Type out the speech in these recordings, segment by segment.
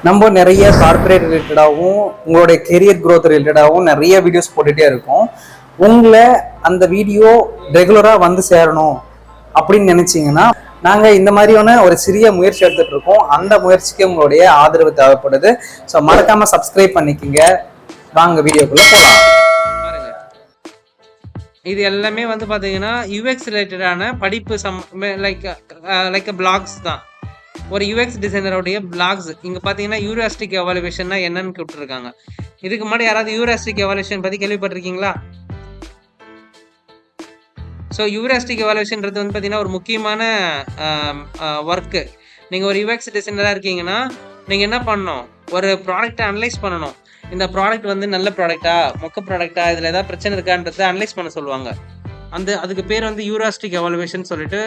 நம்ம நிறைய கார்ப்பரேட் ரிலேட்டடாகவும் உங்களுடைய கெரியர் growth ரிலேட்டடாகவும் நிறைய வீடியோஸ் போட்டுகிட்டே இருக்கோம். உங்களை அந்த வீடியோ ரெகுலராக வந்து சேரணும் அப்படின்னு நினைச்சீங்கன்னா நாங்கள் இந்த மாதிரியான ஒரு சிறிய முயற்சி எடுத்துட்டு இருக்கோம். அந்த முயற்சிக்கு உங்களுடைய ஆதரவு தேவைப்படுது. ஸோ மறக்காம சப்ஸ்கிரைப் பண்ணிக்கோங்க. வாங்க வீடியோக்குள்ள போகலாம். பாருங்க, இது எல்லாமே வந்து பாத்தீங்கன்னா யூஎக்ஸ் ரிலேட்டடான படிப்பு லைக் பிளாக்ஸ் தான். ஒரு யூஎக்ஸ் டிசைனருடைய பிளாக்ஸ். இங்க பாத்தீங்கன்னா யூரியாஸ்டிக் எவாலுவேஷன்னா என்னன்னு கொடுத்துருக்காங்க. இதுக்கு முன்னாடி யாராவது யூரியாஸ்டிக் எவாலுவேஷன் பத்தி கேள்விப்பட்டிருக்கீங்களா? ஸோ யூரியாஸ்டிக் எவாலுவேஷன்றது வந்து பார்த்தீங்கன்னா ஒரு முக்கியமான ஒர்க்கு. நீங்கள் ஒரு யூஎக்ஸ் டிசைனராக இருக்கீங்கன்னா நீங்கள் என்ன பண்ணணும்? ஒரு ப்ராடக்ட்டை அனலைஸ் பண்ணணும். இந்த ப்ராடக்ட் வந்து நல்ல ப்ராடக்ட்டா, மொக்க ப்ராடக்ட்டா, இதில் ஏதாவது பிரச்சனை இருக்கான்றதை அனலைஸ் பண்ண சொல்லுவாங்க. அதுக்கு பேர் வந்து யூரியாஸ்டிக் எவாலுவேஷன் சொல்லிட்டு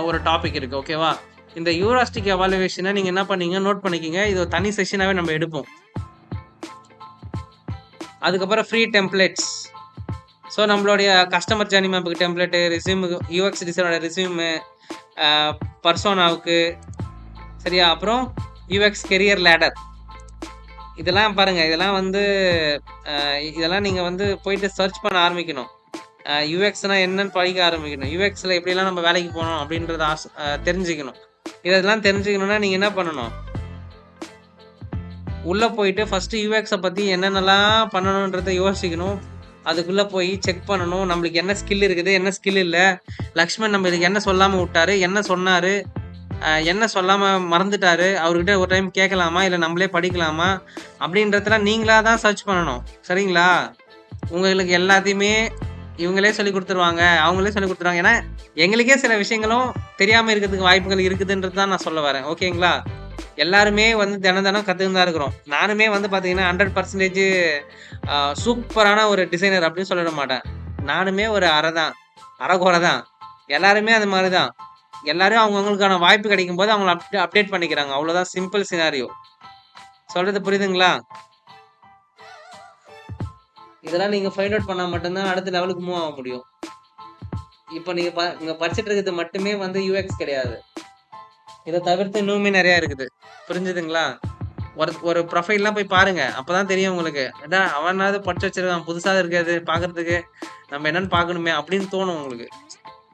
ஒரு டாபிக் இருக்குது. ஓகேவா? இந்த யூரியாஸ்டிக் எவாலுவேஷனை நீங்கள் என்ன பண்ணீங்க, நோட் பண்ணிக்கிங்க. இது ஒரு தனி செஷனாகவே நம்ம எடுப்போம். அதுக்கப்புறம் ஃப்ரீ டெம்ப்ளேட்ஸ். ஸோ நம்மளுடைய கஸ்டமர் ஜர்னி மேப்புக்கு டெம்ப்ளேட்டு, ரெஸ்யூமுக்கு யூஎக்ஸ் டிசைனோட ரெஸ்யூமு, பர்சோனாவுக்கு, சரியா? அப்புறம் யூஎக்ஸ் கெரியர் லேடர். இதெல்லாம் பாருங்கள், இதெல்லாம் வந்து இதெல்லாம் நீங்கள் வந்து போயிட்டு சர்ச் பண்ண ஆரம்பிக்கணும். யூஎக்ஸ்னால் என்னன்னு படிக்க ஆரம்பிக்கணும். யூஎக்ஸில் எப்படிலாம் நம்ம வேலைக்கு போகணும் அப்படின்றத தெரிஞ்சுக்கணும். இதெல்லாம் தெரிஞ்சுக்கணுன்னா நீங்கள் என்ன பண்ணணும்? உள்ளே போயிட்டு ஃபஸ்ட்டு யூஎக்ஸை பற்றி என்னென்னலாம் பண்ணணுன்றதை யோசிக்கணும். அதுக்குள்ளே போய் செக் பண்ணணும். நம்மளுக்கு என்ன ஸ்கில் இருக்குது, என்ன ஸ்கில் இல்லை. லக்ஷ்மண் நம்ம இதுக்கு என்ன சொல்லாமல் விட்டாரு, என்ன சொன்னார், என்ன சொல்லாமல் மறந்துட்டாரு, அவர்கிட்ட ஒரு டைம் கேட்கலாமா, இல்லை நம்மளே படிக்கலாமா அப்படின்றதெல்லாம் நீங்களாக தான் சர்ச் பண்ணணும். சரிங்களா? உங்களுக்கு எல்லாத்தையுமே இவங்களே சொல்லி கொடுத்துருவாங்க, அவங்களே சொல்லி கொடுத்துருவாங்க. ஏன்னா எங்களுக்கே சில விஷயங்களும் தெரியாமல் இருக்கிறதுக்கு வாய்ப்புகள் இருக்குதுன்றது தான் நான் சொல்ல வரேன். ஓகேங்களா? எல்லாருமே வந்து தினம் கற்றுன்னு தான் இருக்கிறோம். நானுமே வந்து பார்த்தீங்கன்னா 100% சூப்பரான ஒரு டிசைனர் அப்படின்னு சொல்லிட மாட்டேன். நானுமே ஒரு அரைகுறை தான். எல்லாருமே அது மாதிரி தான். எல்லாரும் அவங்கவுங்களுக்கான வாய்ப்பு கிடைக்கும் போது அவங்கள அப்டேட் பண்ணிக்கிறாங்க. அவ்வளோதான், சிம்பிள் சினாரியோ. சொல்றது புரியுதுங்களா? இதெல்லாம் நீங்கள் ஃபைண்ட் அவுட் பண்ணால் மட்டும்தான் அடுத்த லெவலுக்கு மூவ் ஆக முடியும். இப்போ நீங்கள் இங்கே படிச்சுட்டு இருக்கிறது மட்டுமே வந்து யூஎக்ஸ் கிடையாது. இதை தவிர்த்து இன்னுமே நிறையா இருக்குது. புரிஞ்சுதுங்களா? ஒரு ப்ரொஃபைல்லாம் போய் பாருங்க, அப்போதான் தெரியும் உங்களுக்கு. அதான் அவனாவது படிச்சு வச்சிருக்கான், புதுசாக இருக்காது பார்க்கறதுக்கு, நம்ம என்னன்னு பார்க்கணுமே அப்படின்னு தோணும் உங்களுக்கு.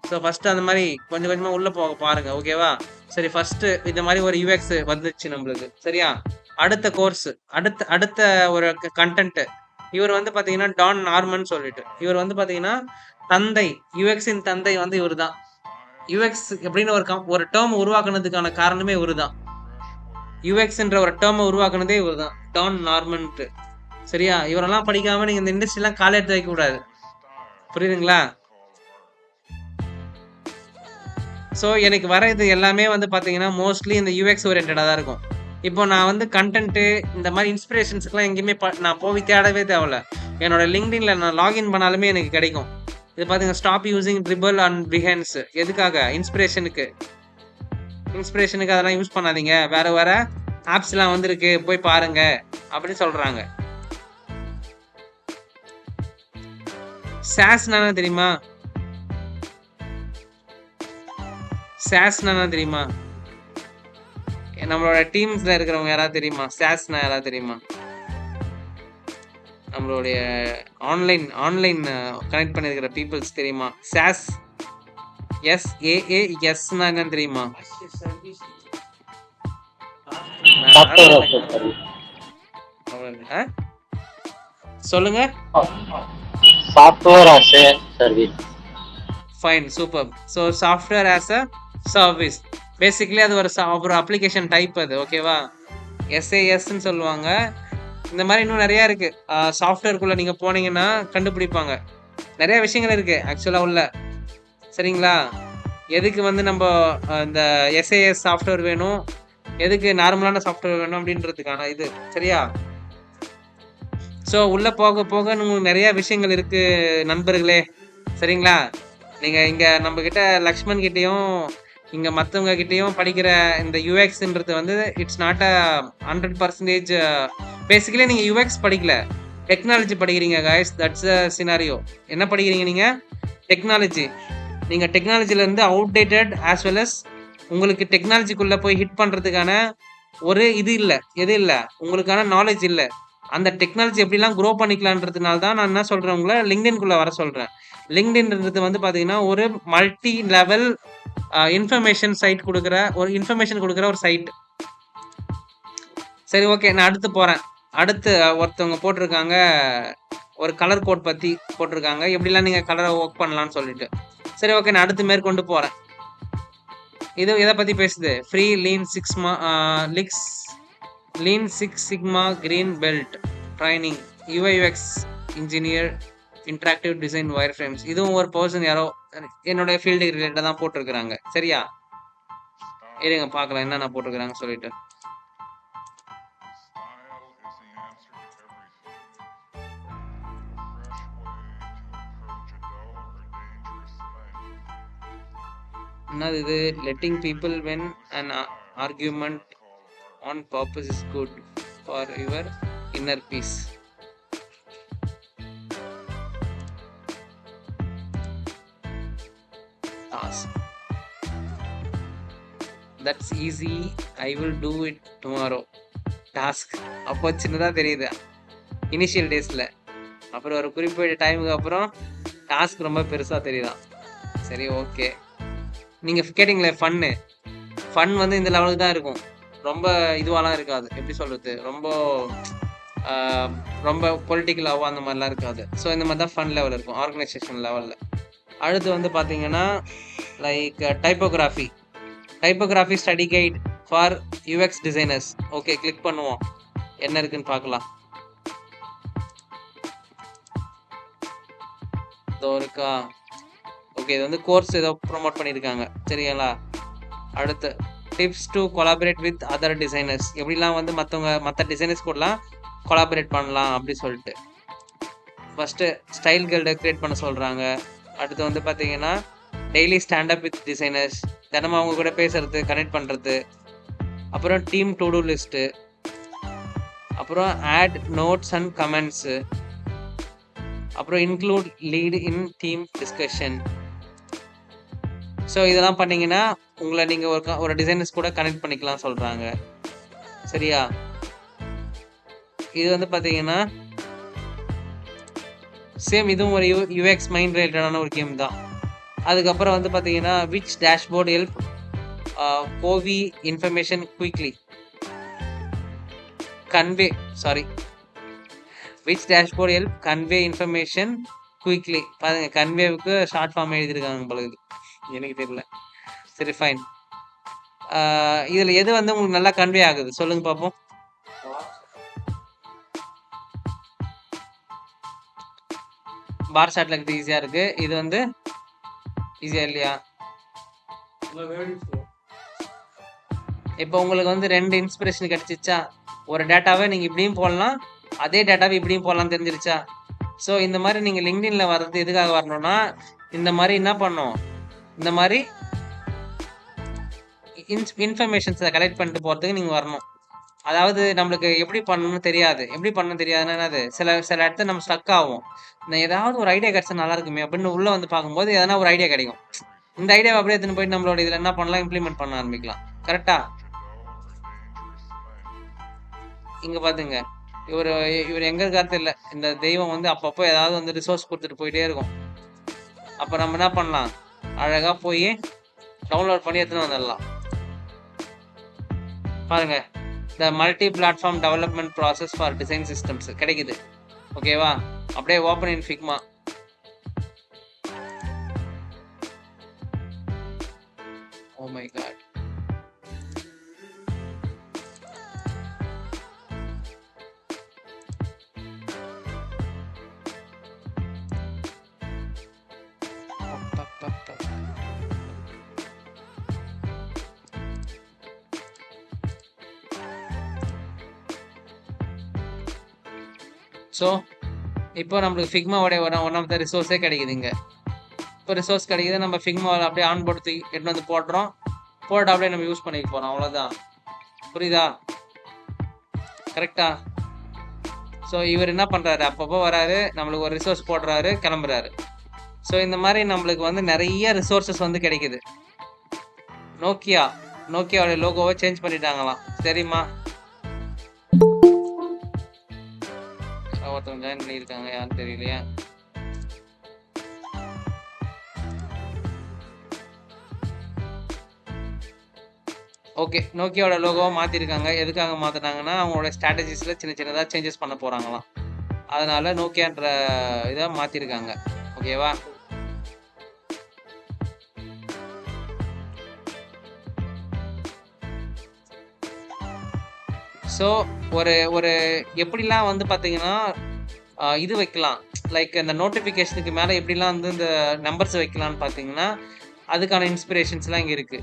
ஸோ ஃபஸ்ட்டு அந்த மாதிரி கொஞ்சம் கொஞ்சமாக உள்ளே போக பாருங்க. ஓகேவா? சரி, ஃபஸ்ட்டு இந்த மாதிரி ஒரு யூஎக்ஸ் வந்துச்சு நம்மளுக்கு. சரியா? அடுத்த கோர்ஸ், அடுத்த ஒரு கண்டென்ட்டு. இவர் வந்து பார்த்தீங்கன்னா டான் நார்மன் சொல்லிட்டு, இவர் வந்து பார்த்தீங்கன்னா தந்தை, யூஎக்ஸின் தந்தை வந்து இவர் தான். யூஎக்ஸ் எப்படின்னு ஒரு டேர்ம் உருவாக்குனதுக்கான காரணமே இவர் தான். யூஎக்ஸ்ன்ற ஒரு டேர்மை உருவாக்குனதே இவர் தான், டான் நார்மன்ட்டு. சரியா? இவரெல்லாம் படிக்காம நீங்க இந்த இண்டஸ்ட்ரியெல்லாம் காலை எடுத்து வைக்க கூடாது. புரியுதுங்களா? ஸோ எனக்கு வர இது எல்லாமே வந்து பார்த்தீங்கன்னா மோஸ்ட்லி இந்த யூஎக்ஸ் ஓரியன்டாக தான் இருக்கும். இப்போ நான் வந்து கண்டென்ட்டு இந்த மாதிரி இன்ஸ்பிரேஷன்ஸுக்குலாம் எங்கேயுமே நான் போய் தேடவே தேவையில்ல. என்னோட லிங்க்டின்ல நான் லாகின் பண்ணாலுமே எனக்கு கிடைக்கும். இது பார்த்தீங்கன்னா ஸ்டாப் யூஸிங் ட்ரிபிள் அண்ட் பிஹேன்ஸ். எதுக்காக? இன்ஸ்பிரேஷனுக்கு அதெல்லாம் யூஸ் பண்ணாதீங்க, வேற ஆப்ஸ்லாம் வந்துருக்கு, போய் பாருங்க அப்படின்னு சொல்றாங்க. சாஸ்னா தெரியுமா? நம்மளோட டீம்ஸ்ல இருக்கிறவங்க யாராவது தெரியுமா? சாஸ்னா யாராவது தெரியுமா? நம்மளுடைய ஆன்லைன் கனெக்ட் பண்ணிருக்கிற பீப்புள்ஸ் தெரியுமா? சாஸ் SAASனா என்னன்னு தெரியுமா? சொல்லுங்க. Software as a service. Fine, super. So software as a service, basically அது ஒரு அப்ளிகேஷன் டைப். அது ஓகேவா? SaaSன்னு சொல்லுவாங்க. இந்த மாதிரி இன்னும் நிறையா இருக்குது. சாஃப்ட்வேர்க்குள்ளே நீங்கள் போனீங்கன்னா கண்டுபிடிப்பாங்க. நிறைய விஷயங்கள் இருக்குது ஆக்சுவலாக உள்ள. சரிங்களா? எதுக்கு வந்து நம்ம இந்த SAS சாஃப்ட்வேர் வேணும், எதுக்கு நார்மலான சாஃப்ட்வேர் வேணும் அப்படின்றதுக்கான இது. சரியா? ஸோ உள்ளே போக போக உங்களுக்கு நிறையா விஷயங்கள் இருக்குது நண்பர்களே. சரிங்களா? நீங்கள் இங்கே நம்மக்கிட்ட லக்ஷ்மண் கிட்டேயும் இங்கே மற்றவங்க கிட்டேயும் படிக்கிற இந்த யூஎக்ஸ்ன்றது வந்து இட்ஸ் நாட் அ 100%. பேசிக்கலி நீங்கள் யூஎக்ஸ் படிக்கல, டெக்னாலஜி படிக்கிறீங்க guys. That's a scenario. என்ன படிக்கிறீங்க நீங்கள்? டெக்னாலஜி. நீங்கள் டெக்னாலஜிலேருந்து அவுடேட்டட் ஆஸ் வெல் அஸ் உங்களுக்கு டெக்னாலஜிக்குள்ளே போய் ஹிட் பண்ணுறதுக்கான ஒரு இது இல்ல. எது இல்ல? உங்களுக்கான நாலேட்ஜ் இல்ல. அந்த டெக்னாலஜி எப்படிலாம் குரோ பண்ணிக்கலான்றதுனால தான் நான் என்ன சொல்றேன், உங்கள LinkedInக்குள்ள வர சொல்றேன். LinkedInன்றது வந்து பார்த்தீங்கன்னா, ஒரு மல்டி லெவல் இன்ஃபர்மேஷன் சைட் குடுக்குற ஒரு இன்ஃபர்மேஷன் குடுக்குற ஒரு சைட். சரி ஓகே. நான் அடுத்து போறேன். அடுத்து ஒருத்தவங்க போட்டிருக்காங்க, ஒரு கலர் கோட் பத்தி போட்டிருக்காங்க. எப்படிலாம் நீங்க கலர ஒர்க் பண்ணலாம்னு சொல்லிட்டு. சரி ஓகே. நான் அடுத்து மேற்கொண்டு போறேன். இது எத பத்தி பேசுது? Free lean six sigma green belt training UI UX engineer interactive design wireframes. இதுவும் ஒரு பர்சன் யாரோ என்னோட ஃபீல்டு ரிலேட்டடா தான் போட்டிருக்கிறாங்க. சரியா? இருங்க பார்க்கலாம் என்னென்ன போட்டிருக்கிறாங்க சொல்லிட்டு. என்னது இது? Letting people when an argument on purpose is good for your inner peace. Task. That's easy. I will do it tomorrow. Task. அப்போ சின்னதா தெரியுது இனிஷியல் டேஸ்ல. அப்புறம் ஒரு குறிப்பிட்ட டைமுக்கு அப்புறம் டாஸ்க் ரொம்ப பெருசா தெரியுதான். சரி ஓகே. நீங்க கேட்டீங்களே ஃபன் வந்து இந்த லெவலுக்கு தான் இருக்கும். ரொம்ப இதுவாலாம் இருக்காது. எப்படி சொல்றது? ரொம்ப பொலிட்டிக்கலாவோ அந்த மாதிரிலாம் இருக்காது. ஸோ இந்த மாதிரி தான் ஃபன் லெவல் இருக்கும் ஆர்கனைசேஷன் லெவலில். அடுத்து வந்து பார்த்தீங்கன்னா like typography study guide for UX designers. Okay click பண்ணுவோம், என்ன இருக்குன்னு பார்க்கலாம். இதோ இருக்கா? ஓகே, இது வந்து கோர்ஸ் ஏதோ ப்ரொமோட் பண்ணியிருக்காங்க. சரிங்களா? அடுத்து tips to collaborate with other designers. எப்படிலாம் வந்து மற்ற டிசைனர்ஸ் கூடலாம் கொலாபரேட் பண்ணலாம் அப்படி சொல்லிட்டு. ஃபஸ்ட்டு ஸ்டைல் கில்டை க்ரியேட் பண்ண சொல்கிறாங்க. அடுத்து வந்து பார்த்தீங்கன்னா டெய்லி ஸ்டாண்டப் வித் டிசைனர்ஸ், தினமும் அவங்க கூட பேசுறது, கனெக்ட் பண்ணுறது. அப்புறம் டீம் டு டூ லிஸ்ட்டு, அப்புறம் ஆட் நோட்ஸ் அண்ட் கமெண்ட்ஸு, அப்புறம் இன்க்ளூட் லீட் இன் டீம் டிஸ்கஷன். ஸோ இதெல்லாம் பண்ணிங்கன்னா உங்களை நீங்கள் ஒரு டிசைனர்ஸ் கூட கனெக்ட் பண்ணிக்கலாம் சொல்கிறாங்க. சரியா? இது வந்து பார்த்தீங்கன்னா சேம் இதுவும் ஒரு யூஎக்ஸ் மைண்ட் ரிலேட்டடான ஒரு கேம் தான். அதுக்கப்புறம் வந்து பார்த்தீங்கன்னா which dashboard help convey information quickly convey which dashboard help convey information quickly. பாருங்க, கன்வேவுக்கு ஷார்ட் ஃபார்ம் எழுதியிருக்காங்க பொழுது, எனக்கு தெரியல. சரி ஃபைன். இதில் எது வந்து உங்களுக்கு நல்லா கன்வே ஆகுது சொல்லுங்க பார்ப்போம். பார் சார்ட்ல இருக்கிறது ஈஸியாக இருக்கு. இது வந்து ஈஸியா இல்லையா? இப்போ உங்களுக்கு வந்து 2 இன்ஸ்பிரேஷன் கிடைச்சிச்சா? ஒரு டேட்டாவை நீங்கள் இப்படியும் போடலாம், அதே டேட்டாவை இப்படியும் போடலாம், தெரிஞ்சிருச்சா? ஸோ இந்த மாதிரி நீங்கள் லிங்க்டின்ல வர்றது எதுக்காக வரணும்னா, இந்த மாதிரி என்ன பண்ணும், இந்த மாதிரி இன்ஃபர்மேஷன்ஸை கலெக்ட் பண்ணிட்டு போகிறதுக்கு நீங்கள் வரணும். அதாவது நம்மளுக்கு எப்படி பண்ணணும்னு தெரியாது. எப்படி பண்ணணும் தெரியாதுன்னா என்னது, சில இடத்துல நம்ம ஸ்டக் ஆகும். ஏதாவது ஒரு ஐடியா கிடைச்சா நல்லா இருக்குமே அப்படின்னு உள்ளே வந்து பார்க்கும்போது எதனா ஒரு ஐடியா கிடைக்கும். இந்த ஐடியாவை அப்படியே எடுத்துன்னு போயிட்டு நம்மளோட இதில் என்ன பண்ணலாம், இம்ப்ளிமெண்ட் பண்ண ஆரம்பிக்கலாம். கரெக்டா? இங்கே பார்த்துங்க, இவர் எங்கே இருக்காரு இல்லை. இந்த தெய்வம் வந்து அப்பப்போ ஏதாவது வந்து ரிசோர்ஸ் கொடுத்துட்டு போயிட்டே இருக்கும். அப்போ நம்ம என்ன பண்ணலாம், அழகாக போய் டவுன்லோட் பண்ணி எடுத்துன்னு வந்துடலாம். பாருங்க, the multi platform development process for design systems கிடைக்குது. ஓகேவா? அப்படியே open in Figma. Oh my god. So இப்போ நம்மளுக்கு ஃபிக்மாவோடைய ஒன் ஆஃப் த ரிசோர்ஸே கிடைக்குதுங்க. இப்போ ரிசோர்ஸ் கிடைக்குது, நம்ம ஃபிக்மாவில் அப்படியே ஆன் போட்டு எடுத்து வந்து போடுறோம். போட்டு அப்படியே நம்ம யூஸ் பண்ணிக்க போகிறோம், அவ்வளோதான். புரியுதா? கரெக்டா? ஸோ இவர் என்ன பண்ணுறாரு, அப்பப்போ வராரு, நம்மளுக்கு ஒரு ரிசோர்ஸ் போடுறாரு, கிளம்புறாரு. ஸோ இந்த மாதிரி நம்மளுக்கு வந்து நிறைய ரிசோர்ஸஸ் வந்து கிடைக்குது. நோக்கியாவோடைய லோகோவை சேஞ்ச் பண்ணிட்டாங்களாம். தெரியுமா? ஒருத்தவங்க ஜாயின் பண்ணியிருக்காங்க, யாரும் தெரியலையா? ஓகே, நோக்கியாவோட லோகோவை மாற்றிருக்காங்க. எதுக்காக மாற்றினாங்கன்னா அவங்களோட ஸ்ட்ராட்டஜிஸில் சின்ன சின்னதாக சேஞ்சஸ் பண்ண போகிறாங்களாம். அதனால நோக்கியான்ற இதை மாற்றிருக்காங்க. ஓகேவா? ஸோ ஒரு ஒரு எப்படிலாம் வந்து பார்த்தீங்கன்னா இது வைக்கலாம், லைக் இந்த நோட்டிஃபிகேஷனுக்கு மேலே எப்படிலாம் வந்து இந்த நம்பர்ஸ் வைக்கலாம்னு பார்த்தீங்கன்னா அதுக்கான இன்ஸ்பிரேஷன்ஸ்லாம் இங்கே இருக்கு.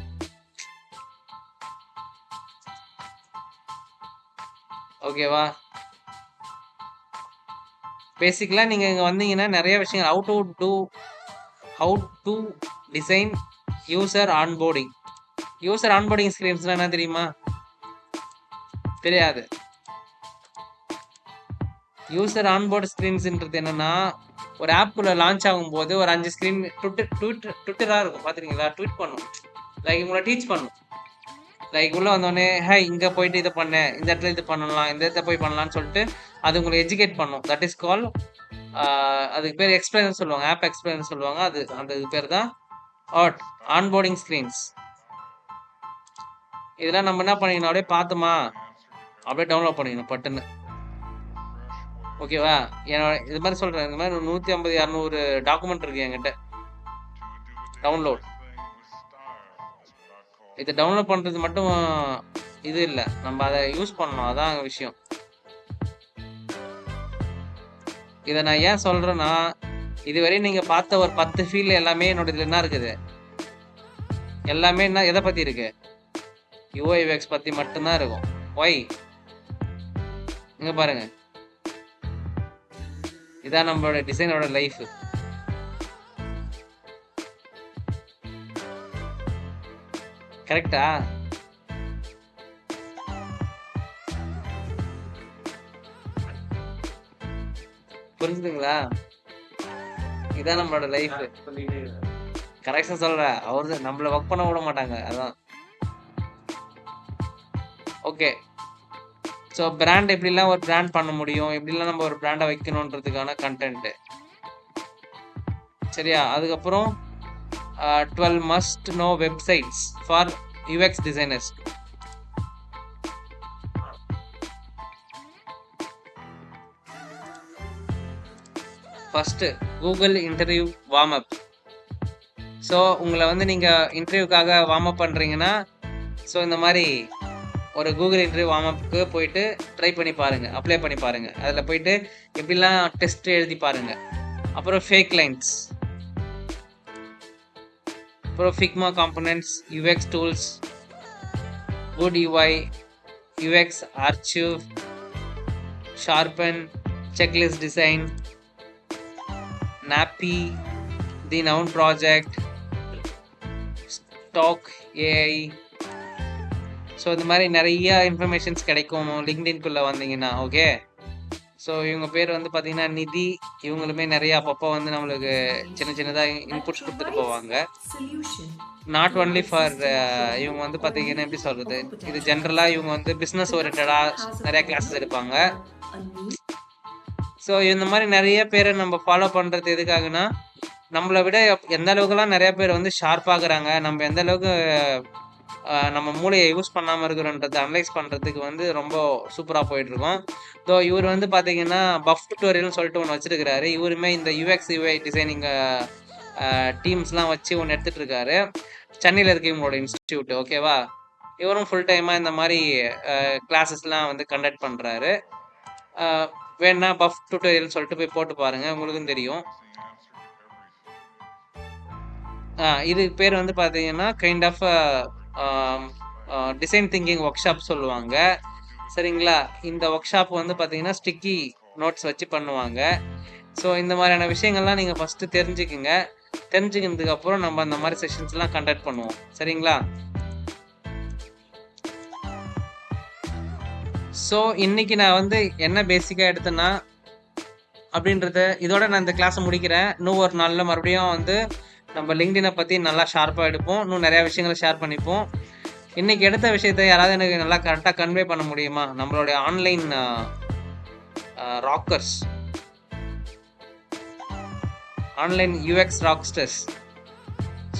ஓகேவா? பேசிக்கலாக நீங்கள் இங்கே வந்தீங்கன்னா நிறைய விஷயங்கள் how to design user onboarding. User onboarding ஸ்க்ரீன்ஸ்லாம் என்ன தெரியுமா? தெரியாது. யூசர் ஆன்போர்ட் ஸ்க்ரீன்ஸ்ன்றது என்னன்னா ஒரு ஆப்புக்குள்ள லான்ச் ஆகும்போது ஒரு 5 ஸ்க்ரீன் ட்விட்டராக இருக்கும், பார்த்துருக்கீங்களா? ட்வீட் பண்ணும், லைக் உங்களை டீச் பண்ணும். லைக் உள்ளே வந்தோடனே ஹே இங்கே போயிட்டு இதை பண்ணேன், இந்த இடத்துல இது பண்ணலாம், இந்த இடத்துல போய் பண்ணலான்னு சொல்லிட்டு அது உங்களை எஜுகேட் பண்ணும். தட் இஸ் கால், அதுக்கு பேர் எக்ஸ்பிளைனர் சொல்லுவாங்க, ஆப் எக்ஸ்பிளைனர் சொல்லுவாங்க. அது அந்த இது பேர் தான் ஆன்போர்டிங் ஸ்க்ரீன்ஸ். இதெல்லாம் நம்ம என்ன பண்ணிக்கணும், அப்படியே பார்த்தோமா அப்படியே டவுன்லோட் பண்ணிக்கணும் பட்டுன்னு. ஓகேவா? என்னோட இது மாதிரி சொல்கிறேன், இந்த மாதிரி 150-200 டாக்குமெண்ட் இருக்குது என்கிட்ட டவுன்லோட். இதை டவுன்லோட் பண்ணுறது மட்டும் இது இல்லை, நம்ம அதை யூஸ் பண்ணணும், அதான் விஷயம். இதை நான் ஏன் சொல்கிறேன்னா, இதுவரை நீங்கள் பார்த்த ஒரு 10 ஃபீல்டு எல்லாமே என்னோட இதில் என்ன இருக்குது, எல்லாமே என்ன எதை பற்றி இருக்கு, யூஐ யூஎக்ஸ் பற்றி மட்டும்தான் இருக்கும். ஒய் இங்கே பாருங்க, இதான் நம்மளோட டிசைனோட லைஃப். கரெக்டா? புரிஞ்சுதுங்களா? இதான் நம்மளோட லைஃப். கரெக்ஷன் சொல்ற, அவரு நம்மள ஒர்க் பண்ண விட மாட்டாங்க, அதான். ஓகே, ஸோ பிராண்ட் எப்படிலாம் ஒரு பிராண்ட் பண்ண முடியும், எப்படிலாம் நம்ம ஒரு பிராண்டை வைக்கணுன்றதுக்கான கண்டென்ட். சரியா? அதுக்கப்புறம் 12 must know websites for UX designers. First Google interview warm up. So உங்களை வந்து நீங்கள் இன்டர்வியூக்காக வார்ம் அப் பண்ணுறீங்கன்னா, ஸோ இந்த மாதிரி ஒரு கூகுள் இன்டர்வியூ வார்ம் அப்புக்கு போயிட்டு ட்ரை பண்ணி பாருங்கள், அப்ளை பண்ணி பாருங்கள். அதில் போயிட்டு எப்படிலாம் டெஸ்ட் எழுதி பாருங்கள். அப்புறம் ஃபேக் லைன்ஸ், அப்புறம் Figma components, UX tools, good UI, UX archive, sharpen, checklist design, nappy, the noun project, stock AI. So இந்த மாதிரி நிறைய இன்ஃபர்மேஷன்ஸ் கிடைக்கும் லிங்க்டின்குள்ளே வந்தீங்கன்னா. ஓகே, ஸோ இவங்க பேர் வந்து பார்த்தீங்கன்னா நிதி. இவங்களுமே நிறைய அப்பப்போ வந்து நம்மளுக்கு சின்ன சின்னதாக இன்புட்ஸ் கொடுத்துட்டு போவாங்க. நாட் ஒன்லி ஃபார் இவங்க வந்து பார்த்தீங்கன்னா எப்படி சொல்கிறது, இது ஜென்ரலாக இவங்க வந்து பிஸ்னஸ் ஓரியன்டாக நிறையா கிளாஸஸ் எடுப்பாங்க. ஸோ இந்த மாதிரி நிறைய பேரை நம்ம ஃபாலோ பண்ணுறது எதுக்காகனா, நம்மளை விட எந்த அளவுக்குலாம் நிறைய பேர் வந்து ஷார்ப்பாகிறாங்க, நம்ம எந்த அளவுக்கு நம்ம மூளையை யூஸ் பண்ணாமல் இருக்கிறோன்றதை அனலைஸ் பண்ணுறதுக்கு வந்து ரொம்ப சூப்பராக போயிட்டுருக்கோம். ஸோ இவர் வந்து பார்த்தீங்கன்னா பஃப் டுட்டோரியல்னு சொல்லிட்டு ஒன்று வச்சுருக்கிறாரு. இவருமே இந்த யூஎக்ஸ் யூஐ டிசைனிங் டீம்ஸ்லாம் வச்சு ஒன்று எடுத்துகிட்டு இருக்காரு. சென்னையில் இருக்க இவங்களோட இன்ஸ்டியூட். ஓகேவா? இவரும் ஃபுல் டைமாக இந்த மாதிரி கிளாஸஸ்லாம் வந்து கண்டக்ட் பண்ணுறாரு. வேணா பஃப் டுட்டோரியல்னு சொல்லிட்டு போய் போட்டு பாருங்கள், உங்களுக்கும் தெரியும். இது பேர் வந்து பார்த்தீங்கன்னா kind of design thinking workshop சொல்லுவாங்க. சரிங்களா? இந்த ஒர்க் ஷாப் வந்து பார்த்தீங்கன்னா ஸ்டிக்கி நோட்ஸ் வச்சு பண்ணுவாங்க. ஸோ இந்த மாதிரியான விஷயங்கள்லாம் நீங்கள் ஃபஸ்ட்டு தெரிஞ்சுக்குங்க. தெரிஞ்சுக்கிறதுக்கப்புறம் நம்ம அந்த மாதிரி செஷன்ஸ்லாம் கண்டக்ட் பண்ணுவோம். சரிங்களா? ஸோ இன்றைக்கி நான் வந்து என்ன பேசிக்காக எடுத்தேன்னா அப்படின்றத இதோட நான் இந்த கிளாஸை முடிக்கிறேன். இன்னும் ஒரு நாளில் மறுபடியும் வந்து நம்ம லிங்க்டினை பற்றி நல்லா ஷார்ப்பாக எடுப்போம். இன்னும் நிறையா விஷயங்களை ஷேர் பண்ணிப்போம். இன்னைக்கு எடுத்த விஷயத்த யாராவது எனக்கு நல்லா கரெக்டாக கன்வே பண்ண முடியுமா? நம்மளுடைய ஆன்லைன் ராக்கர்ஸ், ஆன்லைன் யூஎக்ஸ் ராக்ஸ்டர்ஸ்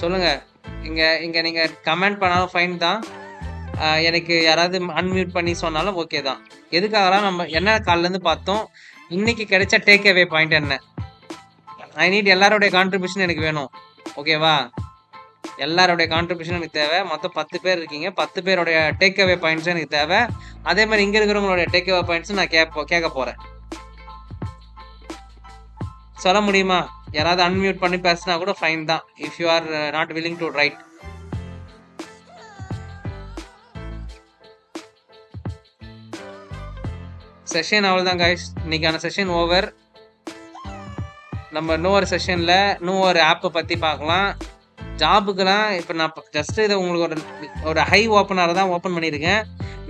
சொல்லுங்க. இங்க இங்க நீங்க கமெண்ட் பண்ணாலும் ஃபைன் தான். எனக்கு யாராவது அன்மியூட் பண்ணி சொன்னாலும் ஓகே தான். எதுக்காகலாம் நம்ம என்ன காலிலேருந்து பார்த்தோம், இன்னைக்கு கிடைச்ச டேக் அவே பாயிண்ட் என்ன? ஐ நீட் எல்லாருடைய கான்ட்ரிபியூஷன் எனக்கு வேணும். ஓகேவா? எல்லாருடைய கான்ட்ரிபியூஷன் எனக்கு தேவை. மொத்தம் 10 பேர் இருக்கீங்க. 10 பேருடைய டேக் அவே பாயிண்ட்ஸும் எனக்கு தேவை. அதே மாதிரி இங்க இருக்கிறவங்களுடைய டேக் அவே பாயிண்ட்ஸும் நான் கேட்க போறேன். சொல்ல முடியுமா? யாராவது அன்மியூட் பண்ணி பேசினா கூட ஃபைன் தான். If you are not willing to right. Session அவ்வளோதான் கைஸ். இன்னைக்கான செஷன் ஓவர். நம்ம இன்னொரு செஷனில் இன்னொரு ஆப்பை பற்றி பார்க்கலாம். ஜாபுக்கெல்லாம் இப்போ நான் ஜஸ்ட் இதை உங்களுக்கு ஒரு ஹை ஓப்பனாக தான் ஓப்பன் பண்ணியிருக்கேன்.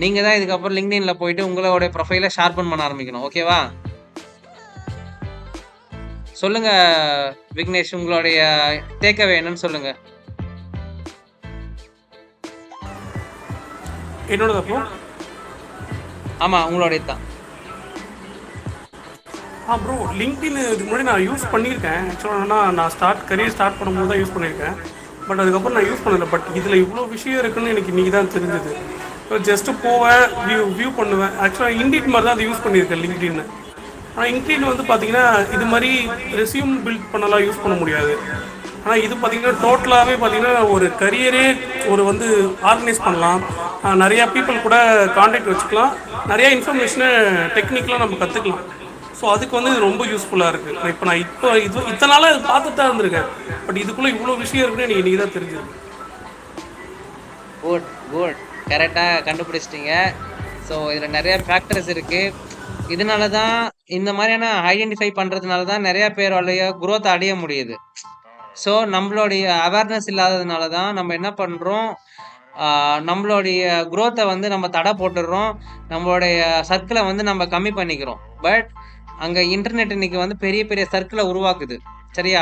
நீங்கள் தான் இதுக்கப்புறம் லிங்க்டின்ல போயிட்டு உங்களோட ப்ரொஃபைலை ஷார்பன் பண்ண ஆரம்பிக்கணும். ஓகேவா? சொல்லுங்க விக்னேஷ், உங்களுடைய டேக்அவே என்னன்னு சொல்லுங்க. என்னோட அப்போ ஆமாம், உங்களுடைய தான். ப்ரோ, லிங்க்டின் இதுக்கு முன்னாடி நான் யூஸ் பண்ணியிருக்கேன். ஆக்சுவலாக நான் கரியர் ஸ்டார்ட் பண்ணும்போது தான் யூஸ் பண்ணியிருக்கேன். பட் அதுக்கப்புறம் நான் யூஸ் பண்ணலை. பட் இதில் இவ்வளோ விஷயம் இருக்குன்னு எனக்கு இன்றைக்கி தான் தெரிஞ்சது. ஜஸ்ட்டு போவேன், வியூ பண்ணுவேன். ஆக்சுவலாக இண்டீட் மாதிரி தான் அதை யூஸ் பண்ணியிருக்கேன் லிங்க்டின்னு. ஆனால் இன்க்ரீன் வந்து பார்த்தீங்கன்னா இது மாதிரி ரெஸ்யூம் பில்ட் பண்ணலாம் யூஸ் பண்ண முடியாது. ஆனால் இது பார்த்தீங்கன்னா டோட்டலாகவே பார்த்தீங்கன்னா ஒரு கரியரே வந்து ஆர்கனைஸ் பண்ணலாம். நிறையா பீப்புள் கூட கான்டாக்ட் வச்சுக்கலாம். நிறையா இன்ஃபர்மேஷனை டெக்னிக்கலாக நம்ம கற்றுக்கலாம். ஸோ அதுக்கு வந்து இது ரொம்ப யூஸ்ஃபுல்லாக இருக்குது. நான் இத்தனை நாளாக இது பார்த்துட்டு தான் இருந்திருக்கேன். பட் இதுக்குள்ளே இவ்வளோ விஷயம் இருக்குன்னு எனக்கு இன்றைக்கி தான் தெரிஞ்சிருக்கு. குட், கரெக்டாக கண்டுபிடிச்சிட்டிங்க. ஸோ இதில் நிறைய ஃபேக்டர்ஸ் இருக்குது. இதனால தான் இந்த மாதிரியான ஐடென்டிஃபை பண்ணுறதுனால தான் நிறையா பேரோடைய குரோத்தை அடைய முடியுது. ஸோ நம்மளுடைய அவேர்னஸ் இல்லாததுனால தான் நம்ம என்ன பண்ணுறோம், நம்மளுடைய குரோத்தை வந்து நம்ம தடை போட்டுடுறோம். நம்மளுடைய சர்க்கிளை வந்து நம்ம கம்மி பண்ணிக்கிறோம். பட் அங்கே இன்டர்நெட் இன்னைக்கு வந்து பெரிய பெரிய சர்க்கிளை உருவாக்குது. சரியா?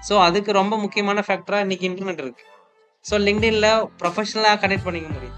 ஸோ அதுக்கு ரொம்ப முக்கியமான ஃபேக்டராக இன்னைக்கு இன்டர்நெட் இருக்குது. ஸோ லிங்க்டின்ல ப்ரொஃபஷனலாக கனெக்ட் பண்ணிக்க முடியும்.